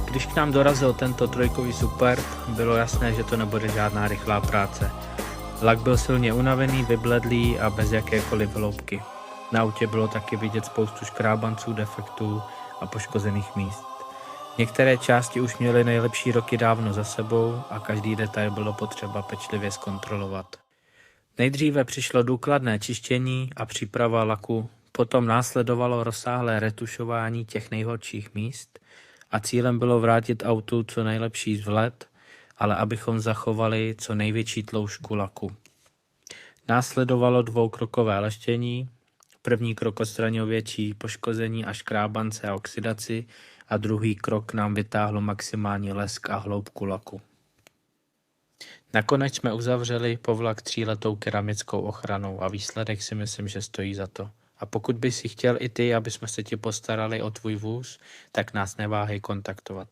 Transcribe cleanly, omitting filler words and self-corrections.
Když k nám dorazil tento trojkový Superb, bylo jasné, že to nebude žádná rychlá práce. Lak byl silně unavený, vybledlý a bez jakékoliv hloubky. Na autě bylo taky vidět spoustu škrábanců, defektů a poškozených míst. Některé části už měly nejlepší roky dávno za sebou a každý detail bylo potřeba pečlivě zkontrolovat. Nejdříve přišlo důkladné čištění a příprava laku, potom následovalo rozsáhlé retušování těch nejhorších míst a cílem bylo vrátit autu co nejlepší vzhled, ale abychom zachovali co největší tloušťku laku. Následovalo dvoukrokové leštění, první krok odstranil větší poškození a škrábance a oxidaci a druhý krok nám vytáhl maximální lesk a hloubku laku. Nakonec jsme uzavřeli povlak 3letou keramickou ochranou a výsledek si myslím, že stojí za to. A pokud bys si chtěl i ty, aby jsme se ti postarali o tvůj vůz, tak nás neváhej kontaktovat.